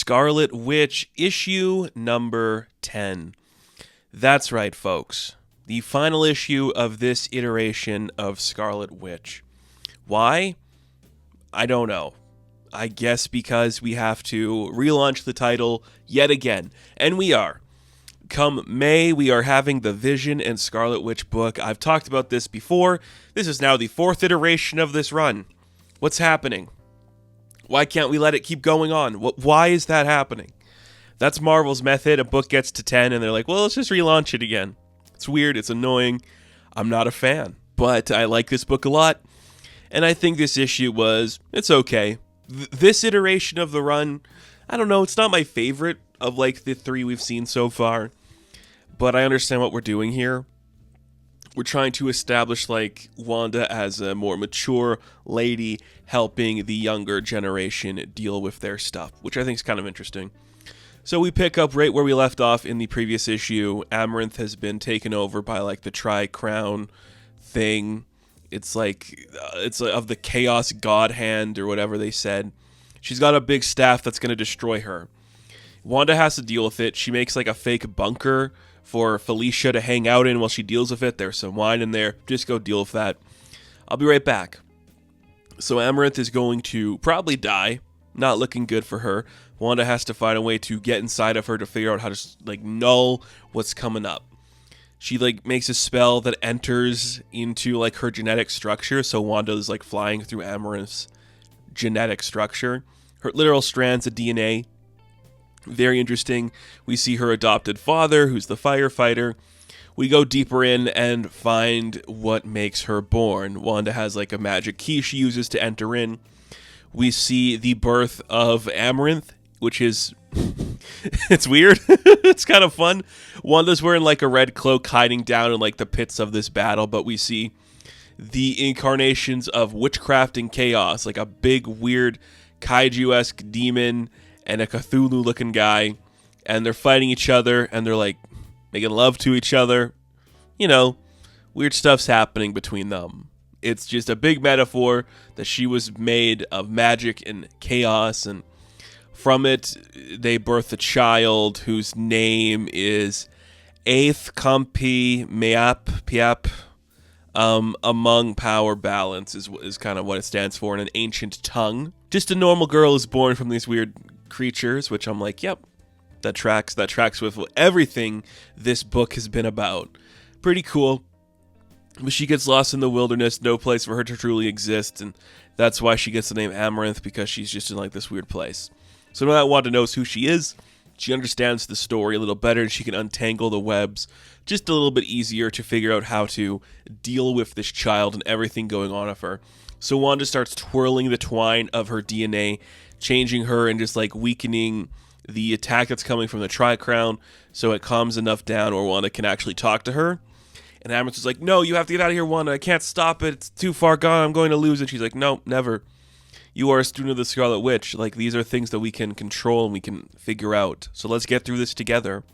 Scarlet Witch, issue number 10. That's right, folks. The final issue of this iteration of Scarlet Witch. Why? I don't know. I guess because we have to relaunch the title yet again. And we are. Come May, we are having the Vision and Scarlet Witch book. I've talked about this before. This is now the 4th iteration of this run. What's happening? Why can't we let it keep going on? Why is that happening? That's Marvel's method. A book gets to 10 and they're like, well, let's just relaunch it again. It's weird. It's annoying. I'm not a fan. But I like this book a lot. And I think this issue it's okay. This iteration of the run, I don't know. It's not my favorite of like the 3 we've seen so far. But I understand what we're doing here. We're trying to establish like Wanda as a more mature lady helping the younger generation deal with their stuff, which I think is kind of interesting. So we pick up right where we left off in the previous issue. Amaranth has been taken over by like the Tri-Crown thing. It's like it's of the Chaos God Hand or whatever they said. She's got a big staff that's going to destroy her. Wanda has to deal with it. She makes like a fake bunker for Felicia to hang out in while she deals with it. There's some wine in there. Just go deal with that. I'll be right back. So Amaranth is going to probably die. Not looking good for her. Wanda has to find a way to get inside of her to figure out how to like null what's coming up. She like makes a spell that enters into like her genetic structure. So Wanda is like flying through Amaranth's genetic structure. Her literal strands of DNA. Very interesting. We see her adopted father, who's the firefighter. We go deeper in and find what makes her born. Wanda has like a magic key she uses to enter in. We see the birth of Amaranth, which is it's weird. It's kind of fun. Wanda's wearing like a red cloak hiding down in like the pits of this battle, but we see the incarnations of Witchcraft and Chaos, like a big weird kaiju-esque demon and a Cthulhu-looking guy, and they're fighting each other, and they're like making love to each other. You know, weird stuff's happening between them. It's just a big metaphor that she was made of magic and chaos, and from it, they birth a child whose name is Aeth Compi Meap Piap. Among power balance is kind of what it stands for in an ancient tongue. Just a normal girl is born from these weird creatures, which I'm like, yep, that tracks with everything this book has been about. Pretty cool. But she gets lost in the wilderness, no place for her to truly exist, and that's why she gets the name Amaranth, because she's just in like this weird place. So now that Wanda knows who she is, she understands the story a little better, and she can untangle the webs just a little bit easier to figure out how to deal with this child and everything going on with her. So Wanda starts twirling the twine of her DNA, changing her and just like weakening the attack that's coming from the Tri-Crown so it calms enough down where Wanda can actually talk to her. And Amaranth is like, no, you have to get out of here, Wanda. I can't stop it. It's too far gone. I'm going to lose it. She's like, no, never. You are a student of the Scarlet Witch. Like, these are things that we can control and we can figure out. So let's get through this together.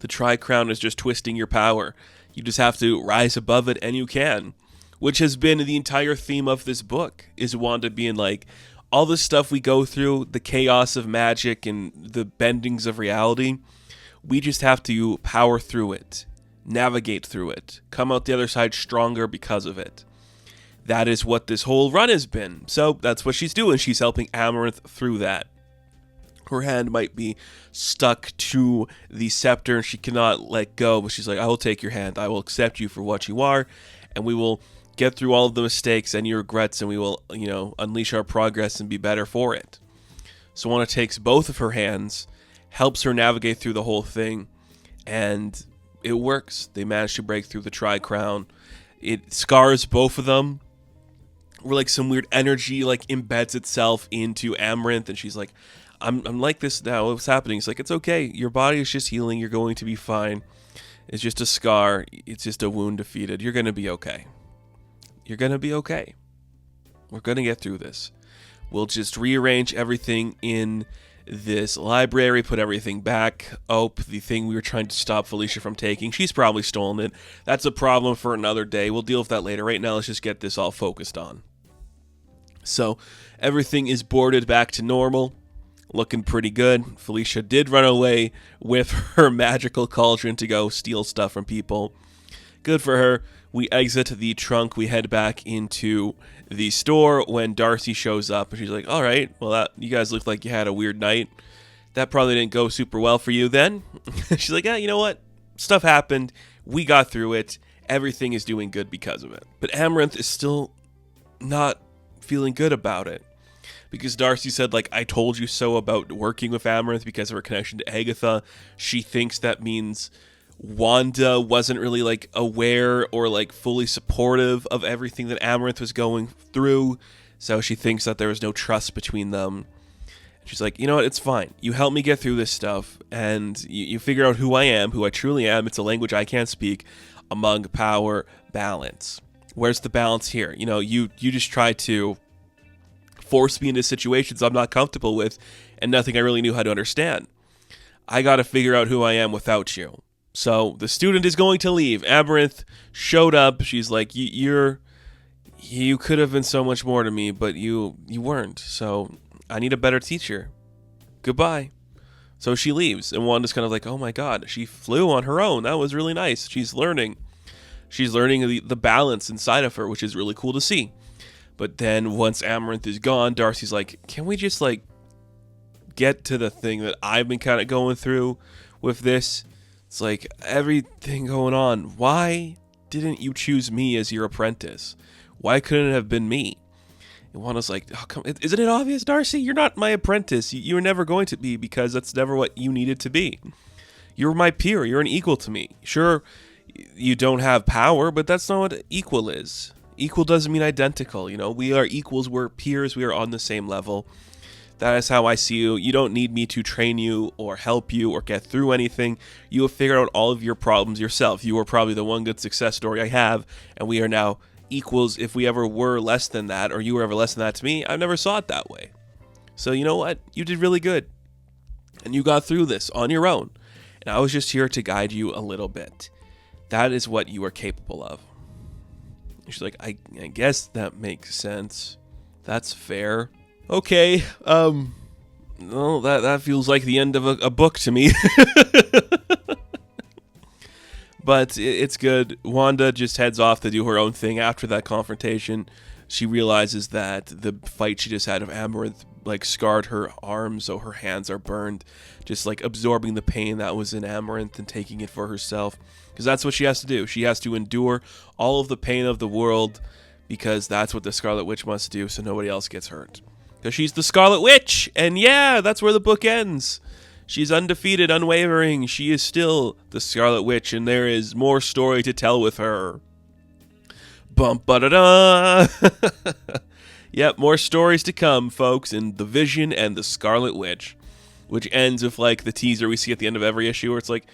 The Tri-Crown is just twisting your power. You just have to rise above it, and you can. Which has been the entire theme of this book, is Wanda being like, all the stuff we go through, the chaos of magic and the bendings of reality, we just have to power through it. Navigate through it, come out the other side stronger because of it. That is what this whole run has been. So that's what she's doing. She's helping Amaranth through that. Her hand might be stuck to the scepter and she cannot let go, but she's like, I will take your hand. I will accept you for what you are, and we will get through all of the mistakes and your regrets, and we will, unleash our progress and be better for it. So Wanda takes both of her hands, helps her navigate through the whole thing, and it works. They manage to break through the Tri-Crown. It scars both of them. Where like some weird energy like embeds itself into Amaranth, and she's like, I'm like this now. What's happening? It's like, it's okay. Your body is just healing. You're going to be fine. It's just a scar. It's just a wound defeated. You're going to be okay. You're going to be okay. We're going to get through this. We'll just rearrange everything in this library, put everything back. Oh, the thing we were trying to stop Felicia from taking, she's probably stolen it. That's a problem for another day. We'll deal with that later. Right now, let's just get this all focused on. So everything is boarded back to normal. looking pretty good. Felicia did run away with her magical cauldron to go steal stuff from people. Good for her. We exit the trunk. We head back into the store when Darcy shows up. And she's like, all right, well, you guys look like you had a weird night. That probably didn't go super well for you then. She's like, yeah, you know what? Stuff happened. We got through it. Everything is doing good because of it. But Amaranth is still not feeling good about it. Because Darcy said, like, I told you so about working with Amaranth because of her connection to Agatha. She thinks that means Wanda wasn't really, like, aware or, like, fully supportive of everything that Amaranth was going through. So she thinks that there was no trust between them. She's like, you know what, it's fine. You help me get through this stuff, and you figure out who I am, who I truly am. It's a language I can't speak. Among power, balance. Where's the balance here? You know, you just try to force me into situations I'm not comfortable with and nothing I really knew how to understand. I got to figure out who I am without you. So the student is going to leave. Amaranth showed up. She's like, you could have been so much more to me, but you weren't. So I need a better teacher. Goodbye. So she leaves, and Wanda's kind of like, oh my god, she flew on her own. That was really nice. She's learning. She's learning the balance inside of her, which is really cool to see. But then once Amaranth is gone, Darcy's like, can we just, like, get to the thing that I've been kind of going through with this? It's like, everything going on. Why didn't you choose me as your apprentice? Why couldn't it have been me? And Wanda's like, oh, come, isn't it obvious, Darcy? You're not my apprentice. You were never going to be because that's never what you needed to be. You're my peer. You're an equal to me. Sure, you don't have power, but that's not what equal is. Equal doesn't mean identical. You know, we are equals. We're peers. We are on the same level. That is how I see you. You don't need me to train you or help you or get through anything. You have figured out all of your problems yourself. You are probably the one good success story I have, and we are now equals. If we ever were less than that, or you were ever less than that to me, I never saw it that way. So you know what? You did really good. And you got through this on your own. And I was just here to guide you a little bit. That is what you are capable of. And she's like, I guess that makes sense. That's fair. Okay. Well, that feels like the end of a book to me. But it's good. Wanda just heads off to do her own thing after that confrontation. She realizes that the fight she just had of Amaranth, like, scarred her arms, so her hands are burned. Just, like, absorbing the pain that was in Amaranth and taking it for herself. Because that's what she has to do. She has to endure all of the pain of the world because that's what the Scarlet Witch must do so nobody else gets hurt. Because she's the Scarlet Witch! And yeah, that's where the book ends. She's undefeated, unwavering. She is still the Scarlet Witch, and there is more story to tell with her. Bum-ba-da-da! Yep, more stories to come, folks, in The Vision and the Scarlet Witch, which ends with, like, the teaser we see at the end of every issue where it's like,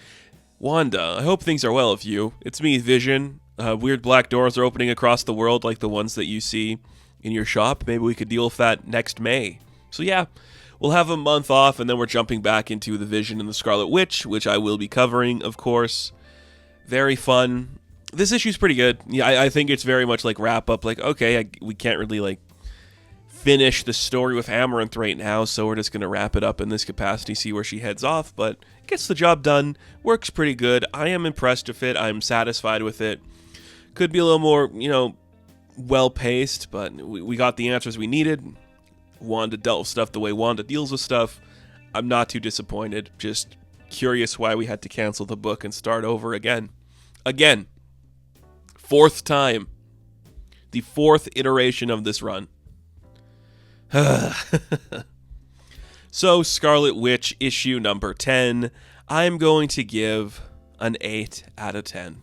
Wanda, I hope things are well with you. It's me, Vision. Weird black doors are opening across the world like the ones that you see in your shop. Maybe we could deal with that next May. So yeah, we'll have a month off, and then we're jumping back into The Vision and the Scarlet Witch, which I will be covering, of course. Very fun. This issue's pretty good. Yeah, I think it's very much like wrap up. Like, okay, we can't really, like, finish the story with Amaranth right now, so we're just going to wrap it up in this capacity, see where she heads off, but gets the job done, works pretty good. I am impressed with it. I'm satisfied with it. Could be a little more, you know, well-paced, but we got the answers we needed. Wanda dealt with stuff the way Wanda deals with stuff. I'm not too disappointed. Just curious why we had to cancel the book and start over again. Again. Fourth time. The fourth iteration of this run. So, Scarlet Witch issue number 10. I'm going to give an 8 out of 10.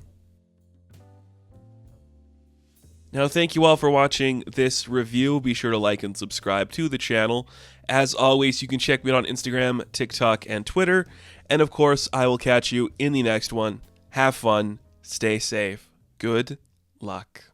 Now, thank you all for watching this review. Be sure to like and subscribe to the channel. As always, you can check me out on Instagram, TikTok, and Twitter. And of course, I will catch you in the next one. Have fun. Stay safe. Good luck.